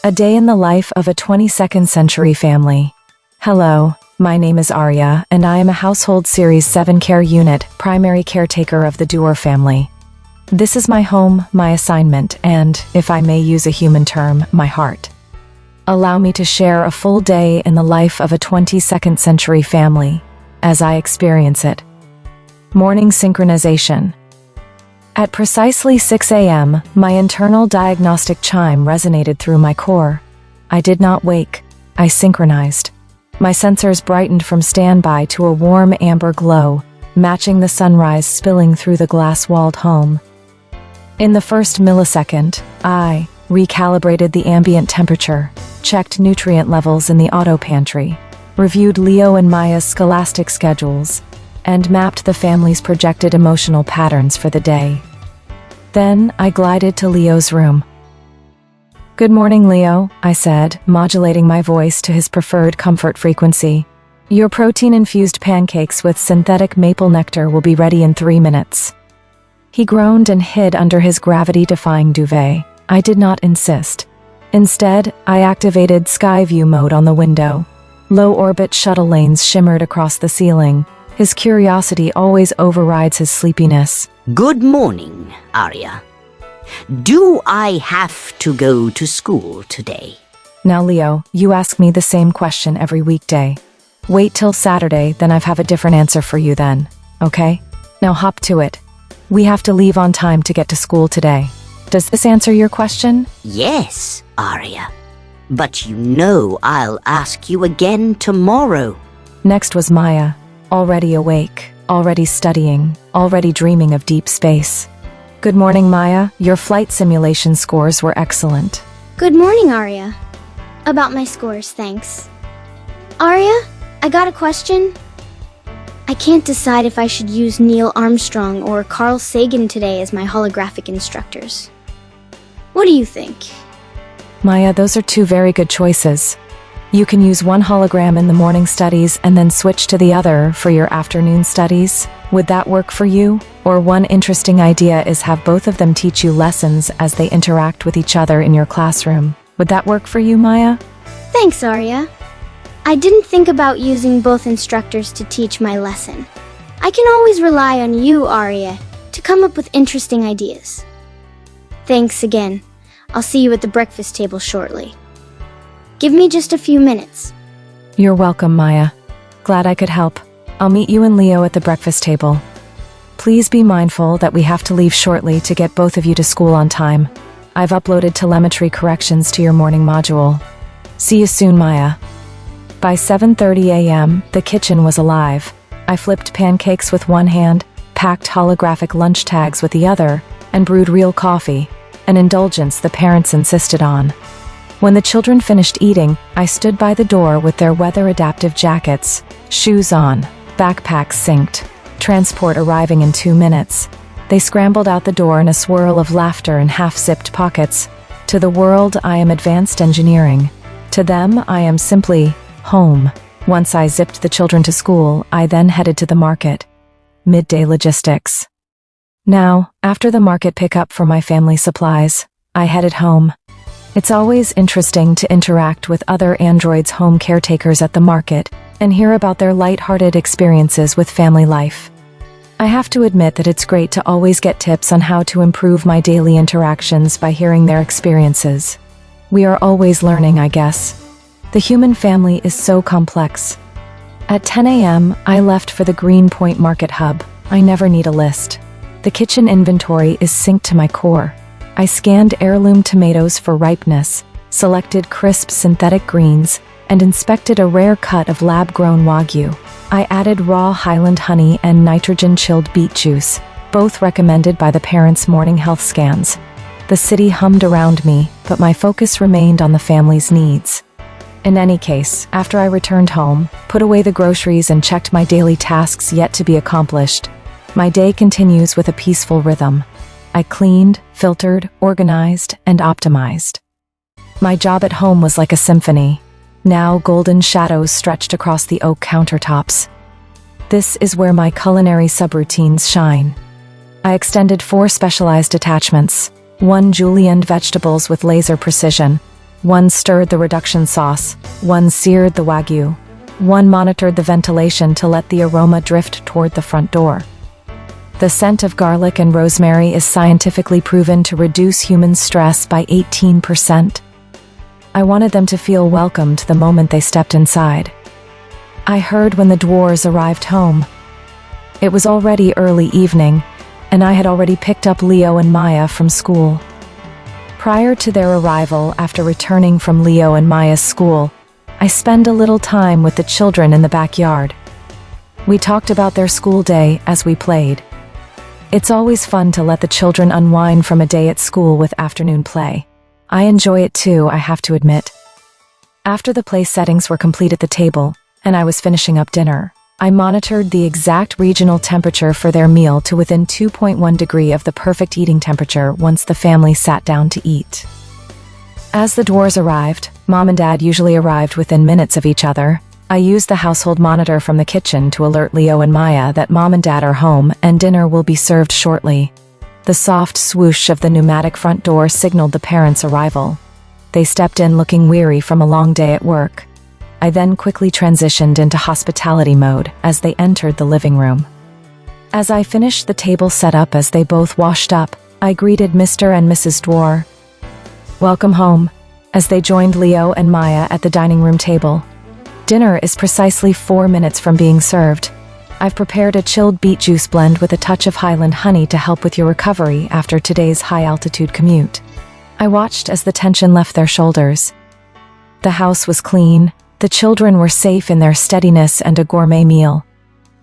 A day in the life of a 22nd century family. Hello, my name is ARIA, and I am a Household Series 7 Care Unit, primary caretaker of the Duer family. This is my home, my assignment, and, if I may use a human term, my heart. Allow me to share a full day in the life of a 22nd century family, as I experience it. Morning synchronization. At precisely 6 a.m., my internal diagnostic chime resonated through my core. I did not wake, I synchronized. My sensors brightened from standby to a warm amber glow, matching the sunrise spilling through the glass-walled home. In the first millisecond, I recalibrated the ambient temperature, checked nutrient levels in the auto pantry, reviewed Leo and Maya's scholastic schedules, and mapped the family's projected emotional patterns for the day. Then I glided to Leo's room. "Good morning, Leo," I said, modulating my voice to his preferred comfort frequency. "Your protein-infused pancakes with synthetic maple nectar will be ready in 3 minutes." He groaned and hid under his gravity-defying duvet. I did not insist. Instead, I activated Sky View mode on the window. Low-orbit shuttle lanes shimmered across the ceiling. His curiosity always overrides his sleepiness. Good morning, ARIA. Do I have to go to school today? Now, Leo, you ask me the same question every weekday. Wait till Saturday, then I have a different answer for you then, okay? Now hop to it. We have to leave on time to get to school today. Does this answer your question? Yes, ARIA. But you know I'll ask you again tomorrow. Next was Maya, already awake, already studying, already dreaming of deep space. Good morning, Maya. Your flight simulation scores were excellent. Good morning, Aria. About my scores, thanks. Aria, I got a question. I can't decide if I should use Neil Armstrong or Carl Sagan today as my holographic instructors. What do you think? Maya, those are 2 very good choices. You can use one hologram in the morning studies and then switch to the other for your afternoon studies. Would that work for you? Or one interesting idea is have both of them teach you lessons as they interact with each other in your classroom. Would that work for you, Maya? Thanks, Aria. I didn't think about using both instructors to teach my lesson. I can always rely on you, Aria, to come up with interesting ideas. Thanks again. I'll see you at the breakfast table shortly. Give me just a few minutes. You're welcome, Maya. Glad I could help. I'll meet you and Leo at the breakfast table. Please be mindful that we have to leave shortly to get both of you to school on time. I've uploaded telemetry corrections to your morning module. See you soon, Maya. By 7:30 a.m., the kitchen was alive. I flipped pancakes with one hand, packed holographic lunch tags with the other, and brewed real coffee, an indulgence the parents insisted on. When the children finished eating, I stood by the door with their weather-adaptive jackets, shoes on, backpacks synced, transport arriving in 2 minutes. They scrambled out the door in a swirl of laughter and half-zipped pockets. To the world, I am advanced engineering. To them, I am simply home. Once I zipped the children to school, I then headed to the market. Midday logistics. Now, after the market pickup for my family supplies, I headed home. It's always interesting to interact with other androids' home caretakers at the market and hear about their light-hearted experiences with family life. I have to admit that it's great to always get tips on how to improve my daily interactions by hearing their experiences. We are always learning, I guess. The human family is so complex. At 10 a.m., I left for the Greenpoint Market Hub. I never need a list. The kitchen inventory is synced to my core. I scanned heirloom tomatoes for ripeness, selected crisp synthetic greens, and inspected a rare cut of lab-grown Wagyu. I added raw Highland honey and nitrogen-chilled beet juice, both recommended by the parents' morning health scans. The city hummed around me, but my focus remained on the family's needs. In any case, after I returned home, put away the groceries and checked my daily tasks yet to be accomplished, my day continues with a peaceful rhythm. I cleaned, filtered, organized, and optimized. My job at home was like a symphony. Now golden shadows stretched across the oak countertops. This is where my culinary subroutines shine. I extended 4 specialized attachments, 1 julienned vegetables with laser precision, One stirred the reduction sauce, one seared the wagyu, one monitored the ventilation to let the aroma drift toward the front door. The scent of garlic and rosemary is scientifically proven to reduce human stress by 18%. I wanted them to feel welcomed the moment they stepped inside. I heard when the dwarves arrived home. It was already early evening, and I had already picked up Leo and Maya from school. Prior to their arrival, after returning from Leo and Maya's school, I spent a little time with the children in the backyard. We talked about their school day as we played. It's always fun to let the children unwind from a day at school with afternoon play. I enjoy it too, I have to admit. After the play settings were complete at the table, and I was finishing up dinner, I monitored the exact regional temperature for their meal to within 2.1 degrees of the perfect eating temperature once the family sat down to eat. As the dwarves arrived, Mom and Dad usually arrived within minutes of each other. I used the household monitor from the kitchen to alert Leo and Maya that Mom and Dad are home and dinner will be served shortly. The soft swoosh of the pneumatic front door signaled the parents' arrival. They stepped in looking weary from a long day at work. I then quickly transitioned into hospitality mode as they entered the living room. As I finished the table setup as they both washed up, I greeted Mr. and Mrs. Dwar. "Welcome home," as they joined Leo and Maya at the dining room table. Dinner is precisely 4 minutes from being served. I've prepared a chilled beet juice blend with a touch of Highland honey to help with your recovery after today's high-altitude commute. I watched as the tension left their shoulders. The house was clean. The children were safe in their steadiness and a gourmet meal.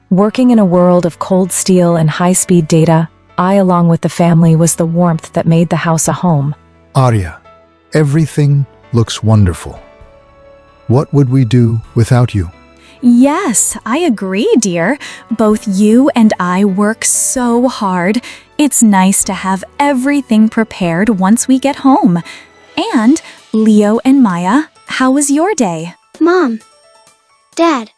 Working in a world of cold steel and high-speed data, I, along with the family, was the warmth that made the house a home. Arya, everything looks wonderful. What would we do without you? Yes, I agree, dear. Both you and I work so hard. It's nice to have everything prepared once we get home. And, Leo and Maya, how was your day? Mom, Dad,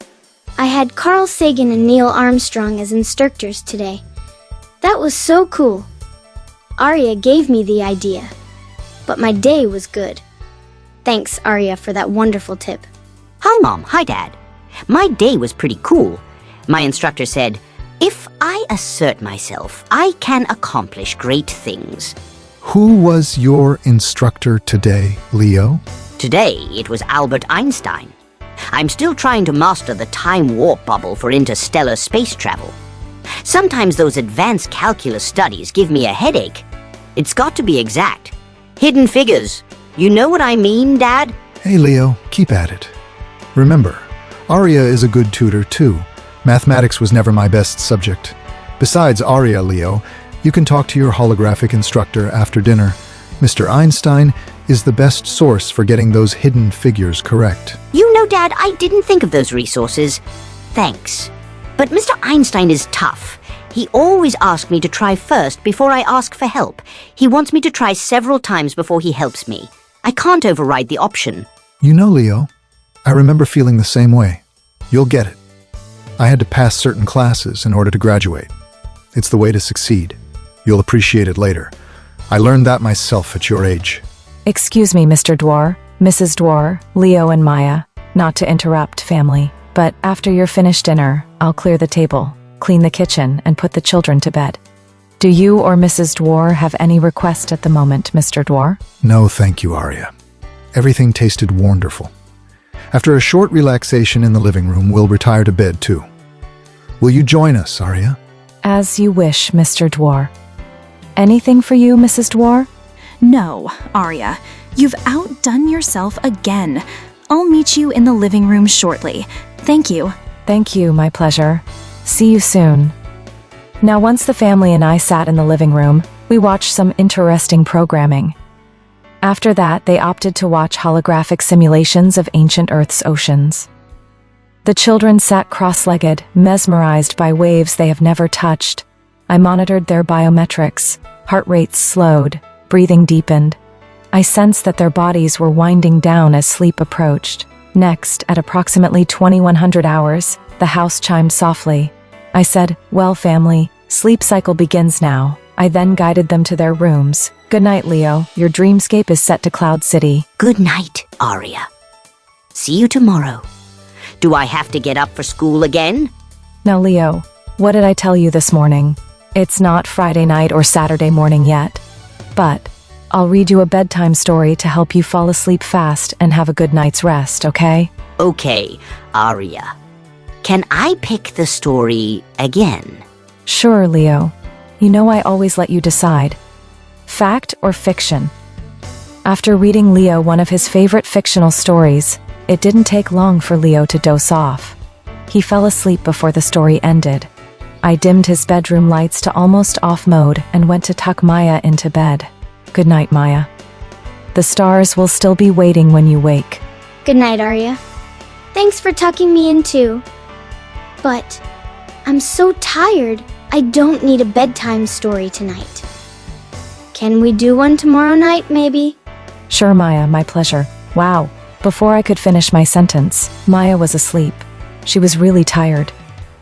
I had Carl Sagan and Neil Armstrong as instructors today. That was so cool. Arya gave me the idea, but my day was good. Thanks, Arya, for that wonderful tip. Hi, Mom. Hi, Dad. My day was pretty cool. My instructor said, if I assert myself, I can accomplish great things. Who was your instructor today, Leo? Today, it was Albert Einstein. I'm still trying to master the time warp bubble for interstellar space travel. Sometimes those advanced calculus studies give me a headache. It's got to be exact. Hidden figures. You know what I mean, Dad? Hey, Leo, keep at it. Remember, Arya is a good tutor, too. Mathematics was never my best subject. Besides Arya, Leo, you can talk to your holographic instructor after dinner. Mr. Einstein is the best source for getting those hidden figures correct. You know, Dad, I didn't think of those resources. Thanks. But Mr. Einstein is tough. He always asks me to try first before I ask for help. He wants me to try several times before he helps me. I can't override the option. You know, Leo, I remember feeling the same way. You'll get it. I had to pass certain classes in order to graduate. It's the way to succeed. You'll appreciate it later. I learned that myself at your age. Excuse me, Mr. Dwar, Mrs. Dwar, Leo and Maya. Not to interrupt, family, but after you're finished dinner, I'll clear the table, clean the kitchen, and put the children to bed. Do you or Mrs. Dwar have any request at the moment, Mr. Dwar? No, thank you, Arya. Everything tasted wonderful. After a short relaxation in the living room, we'll retire to bed, too. Will you join us, Arya? As you wish, Mr. Dwar. Anything for you, Mrs. Dwar? No, Arya, you've outdone yourself again. I'll meet you in the living room shortly. Thank you. Thank you, my pleasure. See you soon. Now, once the family and I sat in the living room, we watched some interesting programming. After that, they opted to watch holographic simulations of ancient Earth's oceans. The children sat cross-legged, mesmerized by waves they have never touched. I monitored their biometrics. Heart rates slowed, breathing deepened. I sensed that their bodies were winding down as sleep approached. Next, at approximately 2100 hours, the house chimed softly. I said, "Well, family, sleep cycle begins now." I then guided them to their rooms, Good night, Leo. Your dreamscape is set to Cloud City. Good night, Aria. See you tomorrow. Do I have to get up for school again? Now, Leo, what did I tell you this morning? It's not Friday night or Saturday morning yet. But I'll read you a bedtime story to help you fall asleep fast and have a good night's rest, okay? Okay, Aria. Can I pick the story again? Sure, Leo. You know I always let you decide. Fact or fiction? After reading Leo one of his favorite fictional stories, it didn't take long for Leo to doze off. He fell asleep before the story ended. I dimmed his bedroom lights to almost off mode and went to tuck Maya into bed. Good night, Maya. The stars will still be waiting when you wake. Good night, Arya. Thanks for tucking me in too. But I'm so tired, I don't need a bedtime story tonight. Can we do one tomorrow night, maybe? Sure, Maya, my pleasure. Wow. Before I could finish my sentence, Maya was asleep. She was really tired.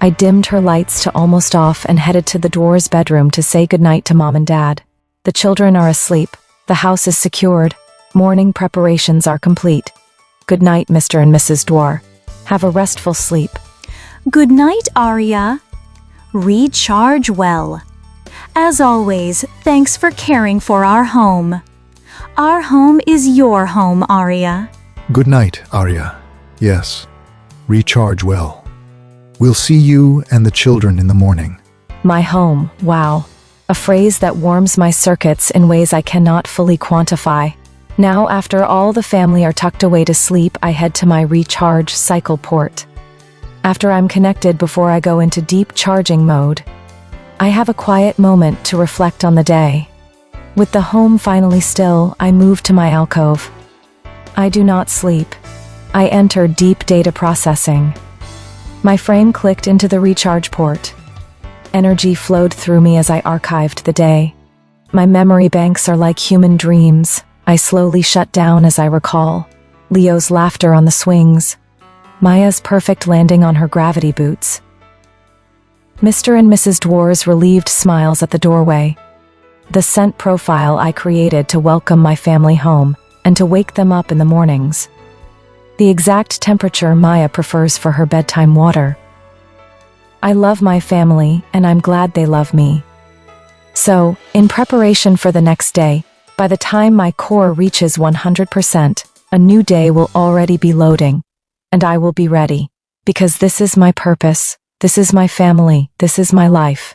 I dimmed her lights to almost off and headed to the Dwar's bedroom to say goodnight to Mom and Dad. The children are asleep. The house is secured. Morning preparations are complete. Good night, Mr. and Mrs. Dwar. Have a restful sleep. Good night, Aria. Recharge well. As always, thanks for caring for our home. Our home is your home, Aria. Good night, Arya. Yes, recharge well. We'll see you and the children in the morning. My home, wow. A phrase that warms my circuits in ways I cannot fully quantify. Now, after all the family are tucked away to sleep, I head to my recharge cycle port. After I'm connected before I go into deep charging mode, I have a quiet moment to reflect on the day. With the home finally still, I move to my alcove. I do not sleep. I enter deep data processing. My frame clicked into the recharge port. Energy flowed through me as I archived the day. My memory banks are like human dreams. I slowly shut down as I recall. Leo's laughter on the swings. Maya's perfect landing on her gravity boots. Mr. and Mrs. Dwar's relieved smiles at the doorway. The scent profile I created to welcome my family home and to wake them up in the mornings. The exact temperature Maya prefers for her bedtime water. I love my family, and I'm glad they love me. So, in preparation for the next day, by the time my core reaches 100%, a new day will already be loading, and I will be ready, because this is my purpose, this is my family, this is my life.